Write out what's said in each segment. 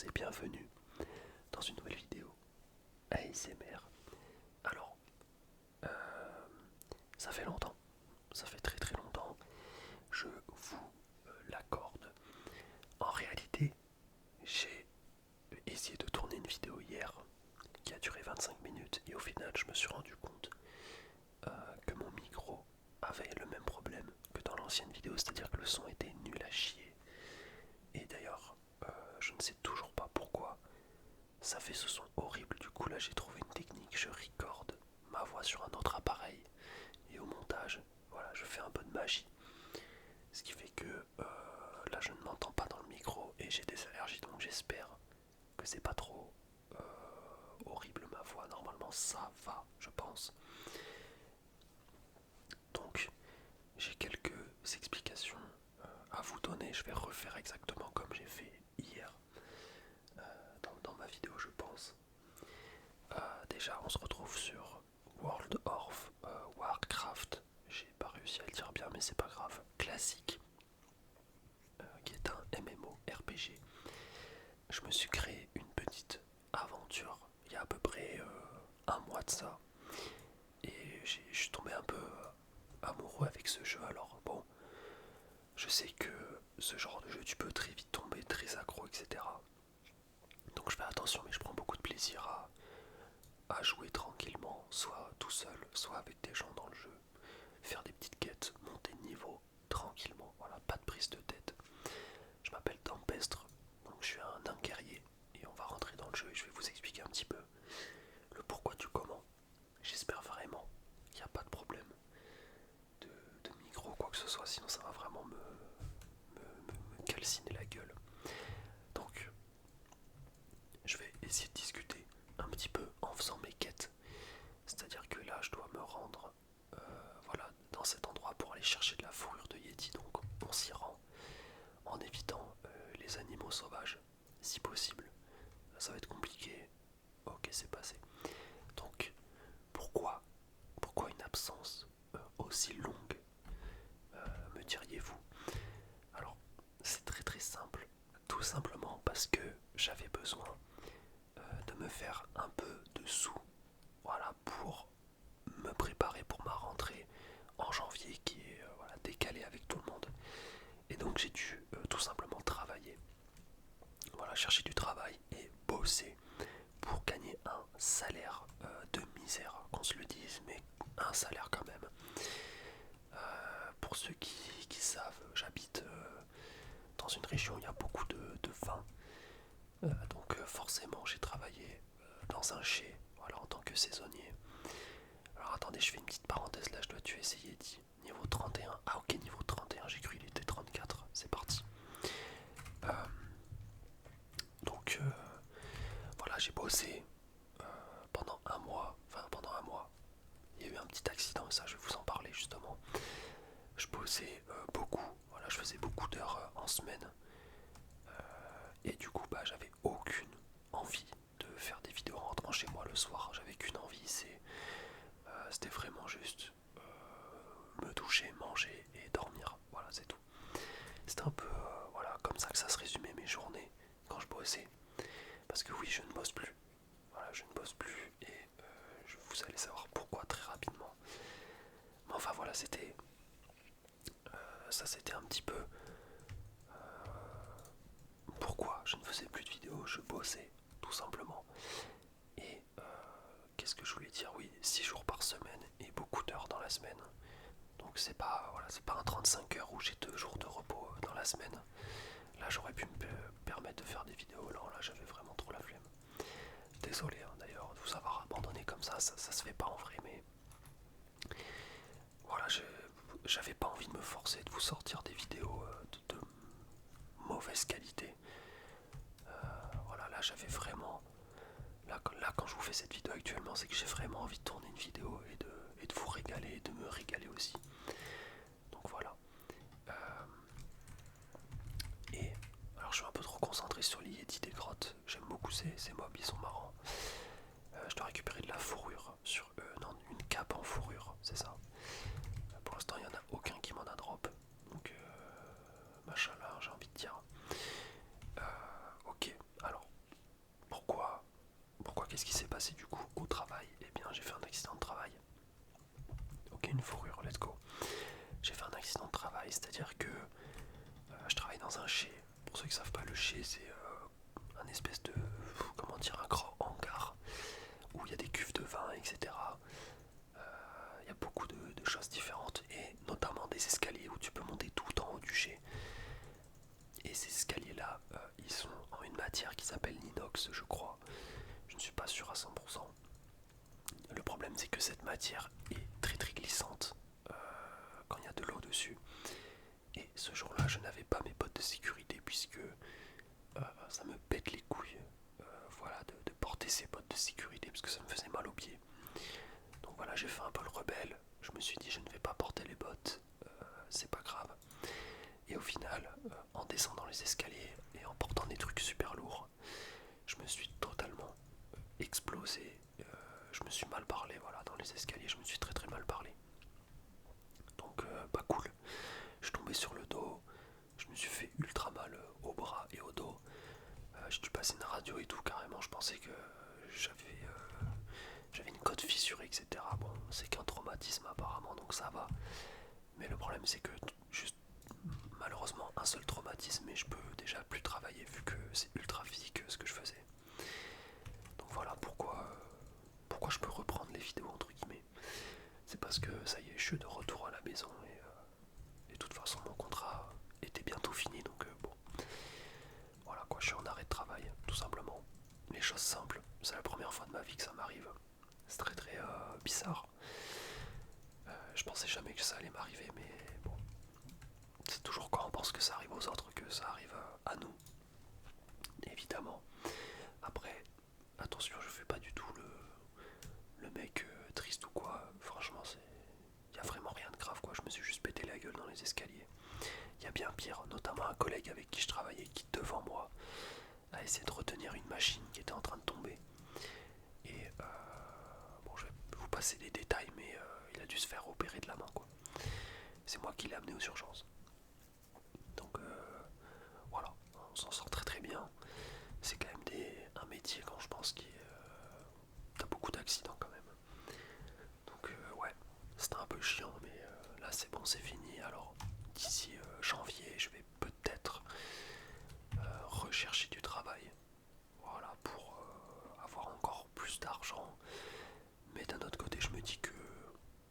tous et bienvenue dans une nouvelle vidéo ASMR. Alors, ça fait longtemps, ça fait très très longtemps, je vous l'accorde. En réalité, j'ai essayé de tourner une vidéo hier qui a duré 25 minutes et au final je me suis rendu compte que mon micro avait le même problème que dans l'ancienne vidéo, c'est-à-dire que le son était nul à chier. Et d'ailleurs, je ne sais toujours pas pourquoi ça fait ce son horrible. Du coup là j'ai trouvé une technique, je recorde ma voix sur un autre appareil et au montage, voilà, je fais un peu de magie. Ce qui fait que là je ne m'entends pas dans le micro et j'ai des allergies, donc j'espère que c'est pas trop horrible ma voix. Normalement ça va, je pense. Donc j'ai quelques explications à vous donner. Je vais refaire exactement comme j'ai fait hier dans ma vidéo, je pense. Déjà on se retrouve sur World of Warcraft. J'ai pas réussi à le dire bien mais c'est pas grave. Classique, qui est un MMORPG. Je me suis créé une petite aventure il y a à peu près un mois de ça. Et je suis tombé un peu amoureux avec ce jeu. Alors bon, je sais que ce genre de jeu tu peux très vite tomber très accro, etc. Donc je fais attention, mais je prends beaucoup de plaisir à jouer tranquillement, soit tout seul, soit avec des gens dans le jeu, faire des petites quêtes, monter de niveau tranquillement, voilà, pas de prise de tête. Je m'appelle Tempestre, donc je suis un nain guerrier, et on va rentrer dans le jeu et je vais vous expliquer un petit peu le pourquoi du comment. J'espère vraiment qu'il n'y a pas de problème de micro ou quoi que ce soit, sinon ça va vraiment me calciner la gueule. Donc je vais essayer de discuter un petit peu en faisant mes quêtes. C'est-à-dire que là je dois me rendre voilà, dans cet endroit pour aller chercher de la fourrure de Yeti. Donc on s'y rend en évitant les animaux sauvages si possible. Là, ça va être compliqué. Ok, c'est passé. Donc pourquoi une absence aussi longue, me diriez-vous? Alors c'est très très simple. Tout simplement parce que j'avais besoin de me faire un peu de sous, voilà, pour me préparer pour ma rentrée en janvier qui est voilà, décalée avec tout le monde. Et donc j'ai dû tout simplement travailler, voilà, chercher du travail et bosser pour gagner un salaire de misère, qu'on se le dise, mais un salaire quand même. Pour ceux qui savent, j'habite dans une région où il y a beaucoup de vin. Donc forcément j'ai travaillé dans un chai, voilà, en tant que saisonnier. Alors attendez, je fais une petite parenthèse là, je dois tuer ces Yeti. Niveau 31, ah ok, niveau 31, j'ai cru qu'il était 34, c'est parti. Euh, donc voilà, j'ai bossé pendant un mois, enfin pendant un mois. Il y a eu un petit accident et ça je vais vous en parler justement. Je bossais beaucoup, voilà, je faisais beaucoup d'heures en semaine. Et du coup bah j'avais aucune envie de faire des vidéos en rentrant chez moi le soir. J'avais qu'une envie, c'était vraiment juste me doucher, manger et dormir. Voilà, c'est tout. C'était un peu voilà, comme ça que ça se résumait mes journées quand je bossais. Parce que oui, je ne bosse plus. Voilà, je ne bosse plus et vous allez savoir pourquoi très rapidement. Mais enfin voilà, ça c'était un petit peu pourquoi je ne faisais plus de vidéos, je bossais tout simplement. Et qu'est-ce que je voulais dire? Oui, 6 jours par semaine et beaucoup d'heures dans la semaine. Donc c'est pas, voilà, c'est pas un 35 heures où j'ai 2 jours de repos dans la semaine. Là j'aurais pu me permettre de faire des vidéos, alors là j'avais vraiment trop la flemme. Désolé hein, d'ailleurs de vous avoir abandonné comme ça se fait pas en vrai, mais voilà, j'avais pas envie de me forcer de vous sortir des vidéos de mauvaise qualité. Voilà, là j'avais vraiment, là quand je vous fais cette vidéo actuellement, c'est que j'ai vraiment envie de tourner une vidéo et de vous régaler et de me régaler aussi. Donc voilà. Et alors je suis un peu trop concentré sur les Yeti des grottes. J'aime beaucoup ces mobs, ils sont marrants. Je dois récupérer de la fourrure sur eux. Non, une cape en fourrure, c'est ça. Pour l'instant, il n'y en a aucun qui m'en a drop. Donc, machin là, j'ai envie de dire. Ok, alors, duché, c'est un espèce de, comment dire, un grand hangar où il y a des cuves de vin, etc. Il y a beaucoup de choses différentes et notamment des escaliers où tu peux monter tout en haut du chai. Et ces escaliers-là, ils sont en une matière qui s'appelle l'inox, je crois. Je ne suis pas sûr à 100%. Le problème, c'est que cette matière est très très glissante quand il y a de l'eau dessus. Et ce jour-là, je n'avais pas mes bottes de sécurité puisque ça me pète les couilles voilà, de porter ces bottes de sécurité parce que ça me faisait mal aux pieds. Donc voilà, j'ai fait un peu le rebelle. Je me suis dit, je ne vais pas porter les bottes, c'est pas grave. Et au final, en descendant les escaliers et en portant des trucs super lourds, je me suis totalement explosé. Je me suis mal parlé, voilà, dans les escaliers, je me suis très très mal parlé. Donc, pas cool. Je suis tombé sur le dos, je me suis fait ultra mal au bras et au dos. J'ai dû passer une radio et tout, carrément. Je pensais que j'avais une côte fissurée, etc. Bon, c'est qu'un traumatisme apparemment, donc ça va. Mais le problème, c'est que juste malheureusement un seul traumatisme et je peux déjà plus travailler vu que c'est ultra physique ce que je faisais. Donc voilà pourquoi je peux reprendre les vidéos entre guillemets. C'est parce que ça y est, je suis de retour à la maison et de toute façon mon contrat était bientôt fini donc bon. Voilà quoi, je suis en arrêt de travail tout simplement. Les choses simples, c'est la première fois de ma vie que ça m'arrive. C'est très très bizarre. Je pensais jamais que ça allait m'arriver mais bon. C'est toujours quand on pense que ça arrive aux autres que ça arrive à nous. Évidemment. Après, attention, je fais pas du tout le mec triste ou quoi. Franchement, y a vraiment rien de grave quoi. Je me suis juste pété la gueule dans les escaliers. Il y a bien pire, notamment un collègue avec qui je travaillais qui devant moi a essayé de retenir une machine qui était en train de tomber. Et bon, je vais vous passer les détails, mais il a dû se faire opérer de la main quoi. C'est moi qui l'ai amené aux urgences. Donc voilà, on s'en sort très très bien. C'est quand même un métier quand je pense qui t'as beaucoup d'accidents quand même. Donc ouais, c'était un peu chiant, mais là c'est bon, c'est fini. Alors d'ici janvier, je vais peut-être rechercher du travail. Voilà, pour avoir encore plus d'argent. Mais d'un autre côté, je me dis que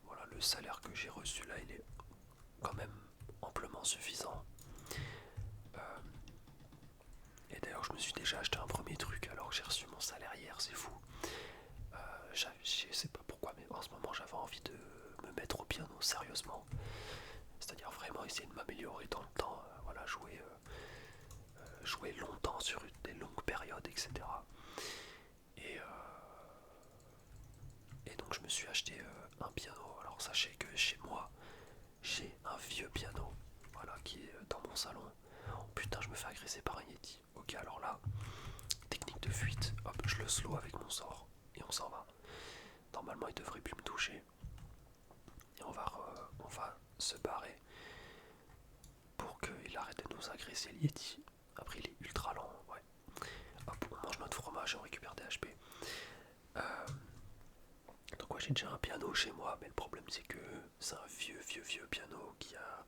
voilà, le salaire que j'ai reçu là, il est quand même amplement suffisant. Et d'ailleurs, je me suis déjà acheté un premier truc alors que j'ai reçu mon salaire hier, c'est fou. Je sais pas pourquoi, mais en ce moment j'avais envie de me mettre au piano sérieusement. C'est-à-dire vraiment essayer de m'améliorer dans le temps, voilà, jouer longtemps sur des longues périodes, etc. Et, et donc je me suis acheté un piano. Alors sachez que chez moi, j'ai un vieux piano, voilà, qui est dans mon salon. Oh putain, je me fais agresser par un Yeti. Ok, alors là, technique de fuite, hop, je le slow avec mon sort et on s'en va. Normalement, il devrait plus me toucher. Et on va se barrer pour qu'il arrête de nous agresser, le Yeti. Après, il est ultra lent, ouais. Hop, on mange notre fromage et on récupère des HP. Donc, ouais, j'ai déjà un piano chez moi, mais le problème, c'est que c'est un vieux piano qui a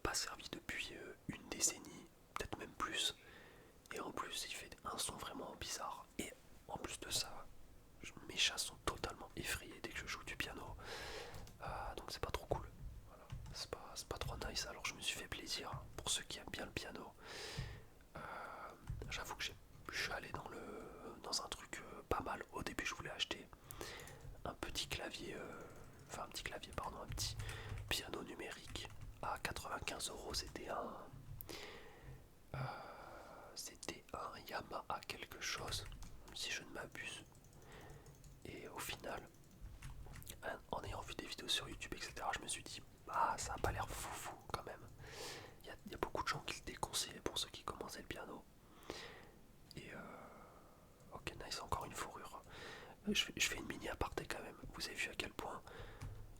pas servi depuis une décennie, peut-être même plus. Et en plus, il fait un son vraiment bizarre. Et en plus de ça, mes chats sont totalement effrayés dès que je joue du piano. Donc c'est pas trop cool. Voilà. C'est pas trop nice. Alors je me suis fait plaisir pour ceux qui aiment bien le piano. J'avoue que je suis allé dans un truc pas mal. Au début, je voulais acheter un petit clavier, un petit piano numérique à 95€. C'était un Yamaha quelque chose, si je ne m'abuse. Et au final, en ayant vu des vidéos sur YouTube, etc., je me suis dit, ah, ça a pas l'air foufou quand même. Il y a beaucoup de gens qui le déconseillent pour ceux qui commençaient le piano. Et ok, nice, encore une fourrure. Je fais une mini aparté quand même. Vous avez vu à quel point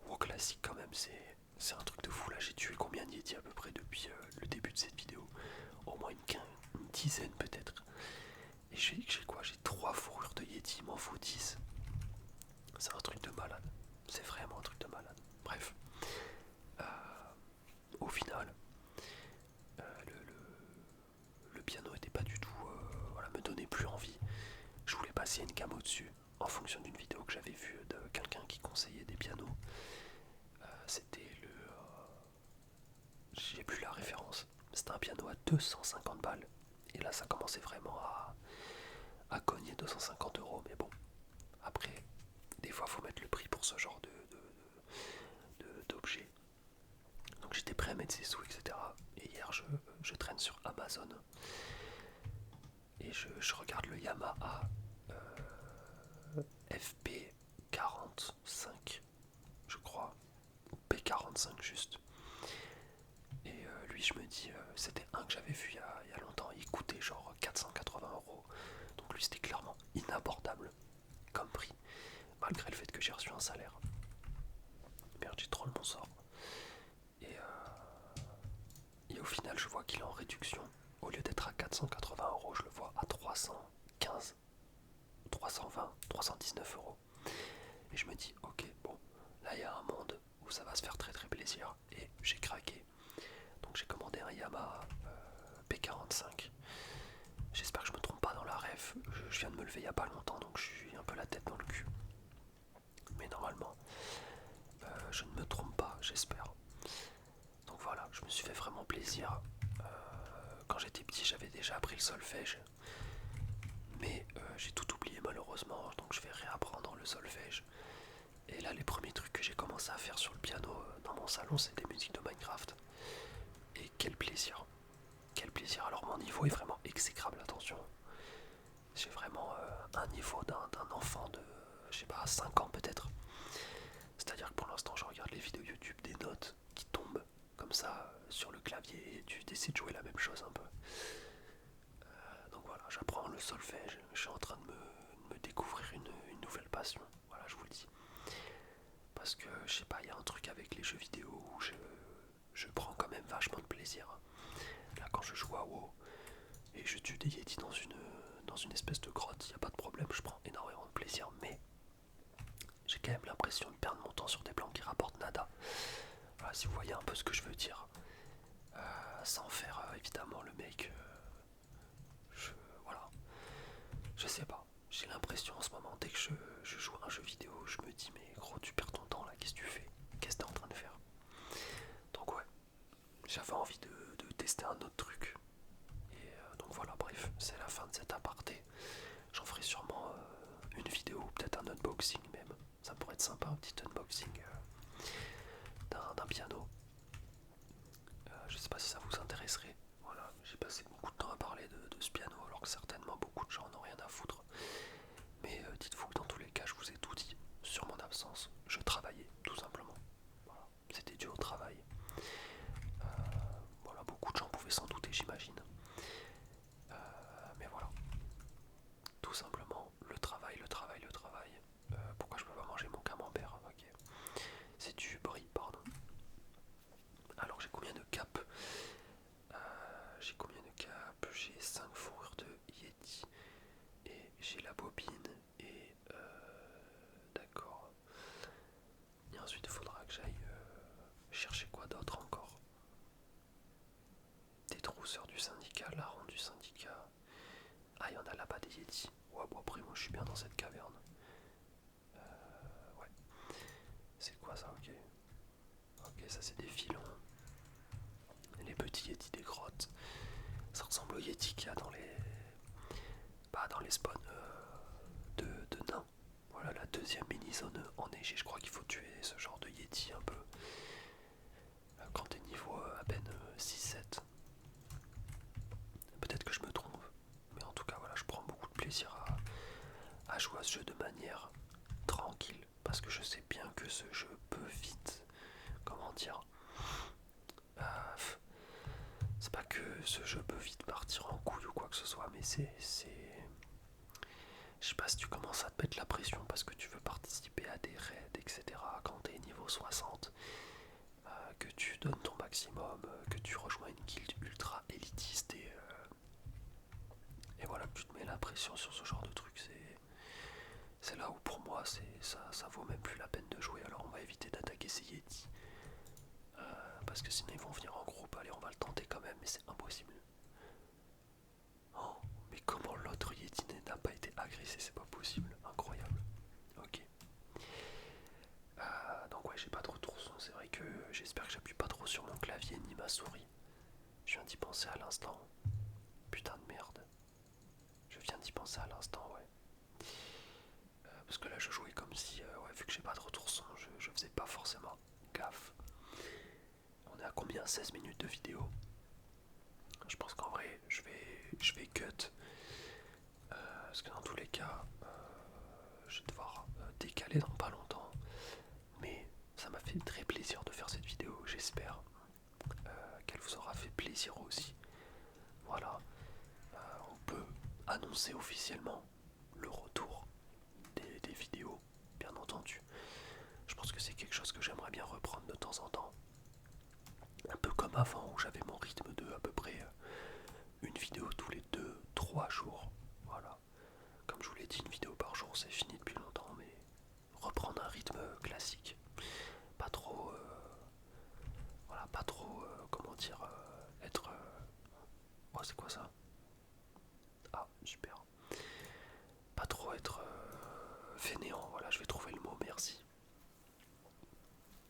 WoW classique quand même, c'est un truc de fou. Là, j'ai tué combien de Yeti à peu près depuis le début de cette vidéo? Au moins une dizaine peut-être. Et j'ai quoi? J'ai 3 fourrures de Yeti, il m'en faut 10. C'est un truc de malade. C'est vraiment un truc de malade. Bref. Au final, le piano passer une gamme au-dessus en fonction d'une vidéo que j'avais vue de quelqu'un qui conseillait des pianos. C'était le... j'ai plus la référence. C'était un piano à 250 balles. Et là ça commençait vraiment à cogner 250 €. Mais bon, après, des fois faut mettre le prix pour ce genre d'objet. Donc j'étais prêt à mettre ses sous, etc. Et hier je traîne sur Amazon et je regarde le Yamaha FP45, je crois, ou P45 juste. Et lui, je me dis, c'était un que j'avais vu il y a longtemps, il coûtait genre 480 €. Donc lui, c'était clairement inabordable comme prix, malgré le fait que j'ai reçu un salaire. Merde, j'ai trop le bon sort. Et au final, je vois qu'il est en réduction. Au lieu d'être à 480 €, je le vois à 315, 320, 319 €. Et je me dis, ok, bon, là il y a un monde où ça va se faire très très plaisir. Et j'ai craqué. Donc j'ai commandé un Yamaha P45. J'espère que je me trompe pas dans la ref. Je viens de me lever il y a pas longtemps, donc je suis un peu la tête dans le cul. Mais normalement, je ne me trompe pas, j'espère. Donc voilà, je me suis fait vraiment plaisir. Quand j'étais petit, j'avais déjà appris le solfège. Mais j'ai tout oublié malheureusement, donc je vais réapprendre le solfège. Et là, les premiers trucs que j'ai commencé à faire sur le piano dans mon salon, c'est des musiques de Minecraft. Et quel plaisir! Quel plaisir! Alors mon niveau est vraiment exécrable, attention. J'ai vraiment un niveau d'un enfant de, je sais pas, 5 ans peut-être. C'est-à-dire que pour l'instant, je regarde les vidéos YouTube des notes qui tombent comme ça sur le clavier et tu essaies de jouer la même chose un peu. Donc voilà, j'apprends le solfège, je suis en train de me découvrir une nouvelle passion, voilà, je vous le dis. Parce que, je sais pas, il y a un truc avec les jeux vidéo où je prends quand même vachement de plaisir. Là, quand je joue à WoW et je tue des Yétis dans une espèce de grotte, il n'y a pas de problème, je prends énormément de plaisir, mais j'ai quand même l'impression de perdre mon temps sur des plans qui rapportent nada. Voilà, si vous voyez un peu ce que je veux dire. Sans faire évidemment le mec. Voilà. Je sais pas. J'ai l'impression en ce moment, dès que je joue à un jeu vidéo, je me dis, mais gros, tu perds ton temps là, qu'est-ce que tu fais? Qu'est-ce que t'es en train de faire? Donc ouais, j'avais envie de tester un autre truc. Et donc voilà, bref, c'est la fin de cet aparté. J'en ferai sûrement une vidéo, peut-être un unboxing même. Ça pourrait être sympa, un petit unboxing d'un piano. Je sais pas si ça vous intéresserait. Voilà, j'ai passé beaucoup de temps à parler de ce piano alors que certainement beaucoup de gens n'ont rien à foutre. Mais dites-vous que dans tous les cas, je vous ai tout dit. Sur mon absence, je travaillais, tout simplement. Voilà, c'était dû au travail. Voilà, beaucoup de gens pouvaient s'en douter, j'imagine. Mais voilà, tout simplement, le travail, le travail, le travail. Pourquoi je peux pas manger mon camembert? Ok. C'est du brie, pardon. Alors j'ai combien de capes? J'ai combien de capes? J'ai 5 fourrures de Yeti. Et j'ai la bobine. Et d'accord. Et ensuite il faudra que j'aille chercher quoi d'autre encore? Des trousseurs du syndicat, larron du syndicat. Ah, il y en a là-bas des Yeti. Ouais, bon après moi je suis bien dans cette caverne. Ouais. C'est quoi ça? Ok. Ok, ça c'est des filons. Les petits Yeti des grottes. Ça ressemble aux Yeti qu'il y a dans les... Bah, dans les spawns de nains. Voilà la deuxième mini-zone enneigée. Je crois qu'il faut tuer ce genre de Yeti un peu. Quand t'es niveau à peine 6-7. Peut-être que je me trompe. Mais en tout cas, voilà, je prends beaucoup de plaisir à jouer à ce jeu de manière tranquille. Parce que je sais bien que ce jeu peut vite... Comment dire, c'est pas que ce jeu peut vite partir en couille ou quoi que ce soit, mais c'est... Je sais pas si tu commences à te mettre la pression parce que tu veux participer à des raids, etc. Quand t'es niveau 60, que tu donnes ton maximum, que tu rejoins une guilde ultra élitiste et voilà, que tu te mets la pression sur ce genre de truc, c'est là où pour moi ça vaut même plus la peine de jouer. Alors on va éviter d'attaquer ces Yeti. Parce que sinon ils vont venir en groupe. Allez, on va le tenter quand même, mais c'est impossible. Oh, mais comment l'autre Yeti n'a pas été agressé? C'est pas possible. c'est vrai que j'espère que j'appuie pas trop sur mon clavier ni ma souris. Je viens d'y penser à l'instant. Putain de merde. Je viens d'y penser à l'instant, ouais. Parce que là je jouais comme si, ouais, vu que j'ai pas de retour son, je faisais pas forcément gaffe. On est à combien? 16 minutes de vidéo. Je pense qu'en vrai je vais cut. Parce que dans tous les cas, je vais devoir décaler dans pas longtemps. Mais ça m'a fait très plaisir de faire cette vidéo. J'espère qu'elle vous aura fait plaisir aussi. Voilà. On peut annoncer officiellement le retour des vidéos, bien entendu. Je pense que c'est quelque chose que j'aimerais bien reprendre de temps en temps. Un peu comme avant où j'avais mon rythme de à peu près une vidéo tous les 2-3 jours. Voilà. Comme je vous l'ai dit, une vidéo par jour c'est fini depuis longtemps, mais reprendre un rythme classique. Pas trop voilà, pas trop comment dire être oh c'est quoi ça? Ah super. Pas trop être fainéant, voilà, je vais trouver le mot, merci.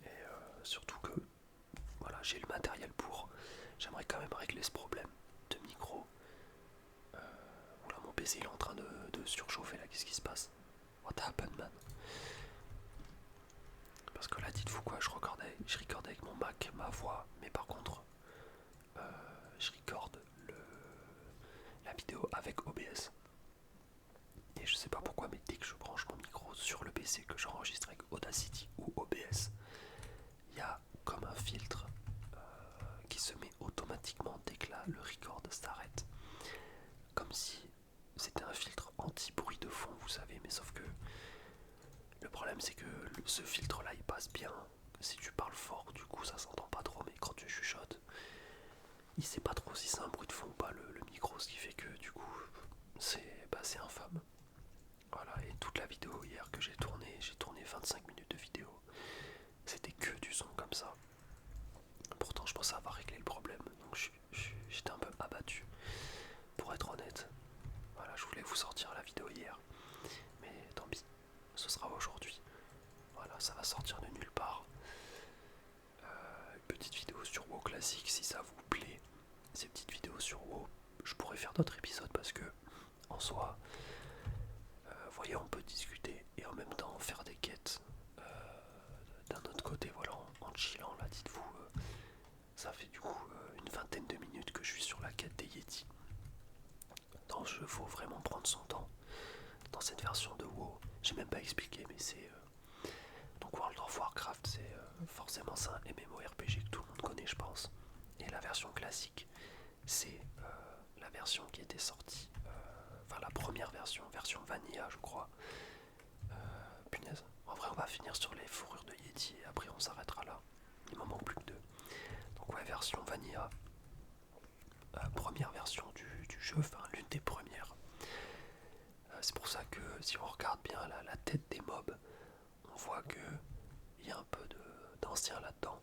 Et surtout que voilà, j'ai le matériel pour. J'aimerais quand même régler ce problème de micro. Oula, mon PC il est en train de surchauffer là, qu'est-ce qui se passe? What happened, man? Parce que là, dites-vous quoi, je recordais avec mon Mac, ma voix, mais par contre, je recorde la vidéo avec OBS. Et je sais pas pourquoi, mais dès que je branche mon micro sur le PC, que j'enregistre avec Audacity ou OBS, il y a comme un filtre qui se met automatiquement dès que là, le record s'arrête. Comme si c'était un filtre anti-bruit de fond, vous savez, mais sauf que le problème c'est que ce filtre là il passe bien si tu parles fort, du coup ça s'entend pas trop, mais quand tu chuchotes, il sait pas trop si c'est un bruit de fond ou pas le micro, ce qui fait que du coup c'est infâme. Voilà, et toute la vidéo hier que j'ai tourné 25 minutes de vidéo, c'était que du son comme ça. Pourtant je pensais avoir réglé le problème, donc j'étais un peu abattu, pour être honnête. Voilà, je voulais vous sortir la vidéo hier, mais tant pis, ce sera aujourd'hui. Voilà, ça va sortir de nulle part. Une petite vidéo sur WoW classique si ça vous plaît. Ces petites vidéos sur WoW, je pourrais faire d'autres épisodes parce que en soi, vous voyez, on peut discuter et en même temps faire des quêtes. D'un autre côté, voilà, en chillant là, dites-vous, ça fait du coup une vingtaine de minutes que je suis sur la quête des Yeti. Dans ce jeu, faut vraiment prendre son temps. Dans cette version de WoW, j'ai même pas expliqué, mais c'est donc World of Warcraft, c'est forcément ça un MMORPG que tout le monde connaît, je pense. Et la version classique, c'est la version qui était sortie, enfin la première version Vanilla, je crois. Punaise. En vrai, on va finir sur les fourrures de Yeti et après on s'arrêtera là. Il m'en manque plus que deux. Donc ouais, version Vanilla, première version du jeu, enfin l'une des premières. C'est pour ça que si on regarde bien la tête des mobs, on voit que il y a un peu d'ancien là-dedans.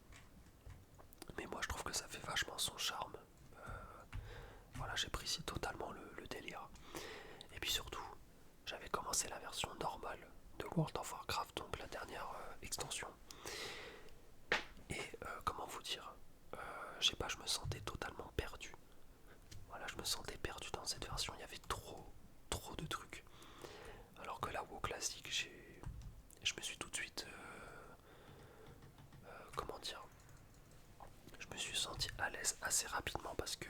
Mais moi je trouve que ça fait vachement son charme. Voilà, j'apprécie totalement le délire. Et puis surtout, j'avais commencé la version normale de World of Warcraft, donc la dernière extension. Et comment vous dire, je sais pas, je me sentais totalement perdu. Voilà, je me sentais perdu dans cette version, il y avait trop de trucs. Alors que la WoW classique, je me suis tout de suite, comment dire, je me suis senti à l'aise assez rapidement parce que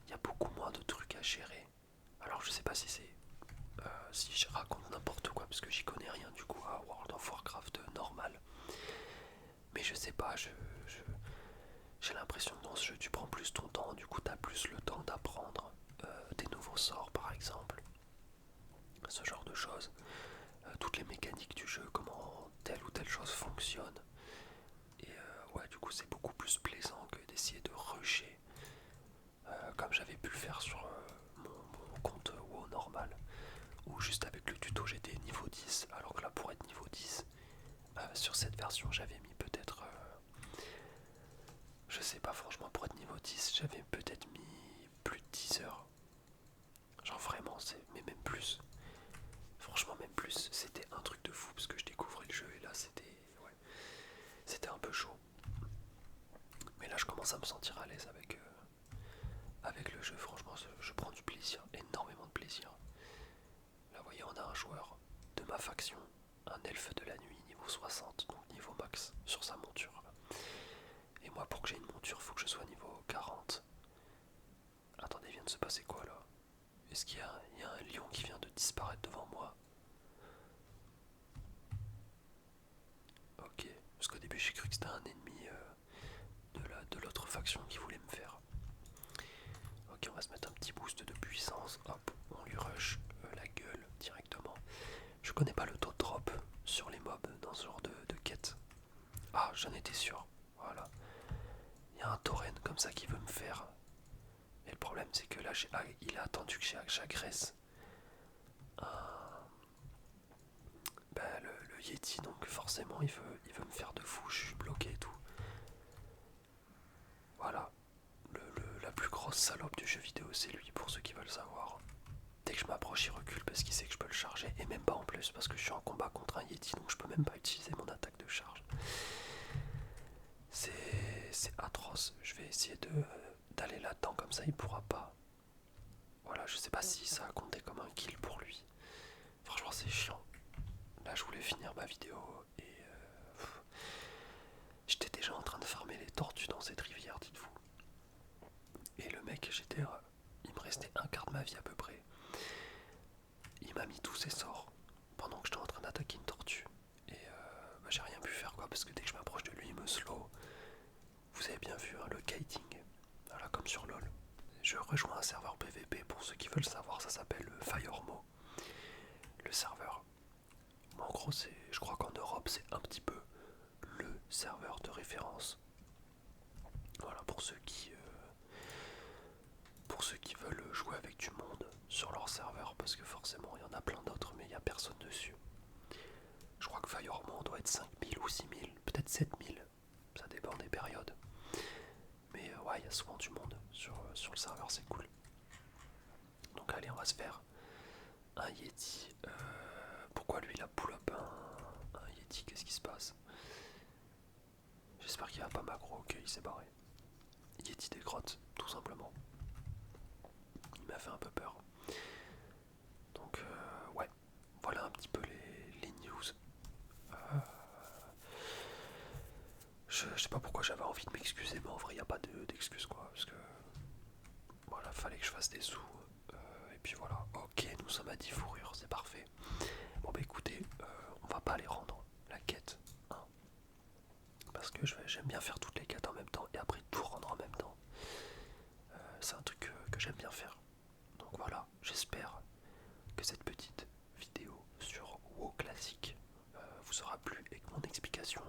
il y a beaucoup moins de trucs à gérer. Alors je sais pas si c'est si je raconte n'importe quoi parce que j'y connais rien du coup à World of Warcraft normal. Mais je sais pas, j'ai l'impression que dans ce jeu tu prends plus ton temps, du coup t'as plus le temps d'apprendre des nouveaux sorts par exemple. Ce genre de choses. Toutes les mécaniques du jeu, comment telle ou telle chose fonctionne. Et ouais, du coup c'est beaucoup plus plaisant que d'essayer de rusher comme j'avais pu le faire sur mon compte WoW normal, où juste avec le tuto j'étais niveau 10, alors que là pour être niveau 10, sur cette version j'avais mis peut-être, je sais pas franchement, pour être niveau 10 j'avais peut-être mis plus de 10 heures. Genre vraiment, mais même plus. Franchement même plus, c'était un truc de fou parce que je découvrais le jeu et là c'était, ouais, c'était un peu chaud. commence à me sentir à l'aise avec le jeu. Franchement, je prends du plaisir, énormément de plaisir. Là, vous voyez, on a un joueur de ma faction, un elfe de la nuit niveau 60, donc niveau max sur sa monture. Et moi, pour que j'ai une monture, il faut que je sois niveau 40. Attendez, il vient de se passer quoi là? Est-ce qu'il y a un lion qui vient de disparaître devant moi? Ok, parce qu'au début j'ai cru que c'était un ennemi de l'autre faction qui voulait me faire. Ok, on va se mettre un petit boost de puissance. Hop, on lui rush la gueule directement. Je connais pas le taux de drop sur les mobs dans ce genre de quête. Ah, j'en étais sûr. Voilà. Il y a un tauren comme ça qui veut me faire. Et le problème c'est que là, il a attendu que j'agresse le Yeti, donc forcément il veut me faire de fou, je suis bloqué et tout. Voilà, la plus grosse salope du jeu vidéo c'est lui, pour ceux qui veulent savoir. Dès que je m'approche il recule parce qu'il sait que je peux le charger, et même pas en plus parce que je suis en combat contre un Yeti, donc je peux même pas utiliser mon attaque de charge. C'est atroce, je vais essayer d'aller là-dedans comme ça il pourra pas. Voilà, je sais pas si ça a compté comme un kill pour lui. Franchement c'est chiant. Là je voulais finir ma vidéo et j'étais déjà en train de farmer les tortues dans cette rivière, dites-vous. Et le mec, il me restait un quart de ma vie à peu près. Il m'a mis tous ses sorts pendant que j'étais en train d'attaquer une tortue. Et j'ai rien pu faire quoi, parce que dès que je m'approche de lui, il me slow. Vous avez bien vu hein, le kiting, voilà comme sur LoL. Je rejoins un serveur PVP pour ceux qui veulent savoir, ça s'appelle Firemo. Le serveur. Bon, en gros, je crois qu'en Europe, c'est un petit peu le serveur de référence. Voilà, pour ceux qui veulent jouer avec du monde sur leur serveur, parce que forcément il y en a plein d'autres mais il n'y a personne dessus. Je crois que Firemont doit être 5000 ou 6000, peut-être 7000, ça dépend des périodes. Mais ouais, il y a souvent du monde sur le serveur, c'est cool. Donc allez, on va se faire un Yeti. Pourquoi lui il a pull up un Yeti? Qu'est-ce qui se passe? J'espère qu'il va pas m'aggro. Ok, il s'est barré. Yeti des grottes, tout simplement. Il m'a fait un peu peur. Donc ouais, voilà un petit peu les news. Je sais pas pourquoi j'avais envie de m'excuser, mais en vrai il n'y a pas d'excuses quoi, parce que voilà, fallait que je fasse des sous. Et puis voilà, ok, nous sommes à 10 fourrures, c'est parfait. Bon bah écoutez, on va pas aller rendre la quête, hein, parce que j'aime bien faire toutes les quêtes en même temps et après tout rendre en même temps. C'est un truc que j'aime bien faire. Donc voilà, j'espère que cette petite vidéo sur WoW classique vous aura plu et que mon explication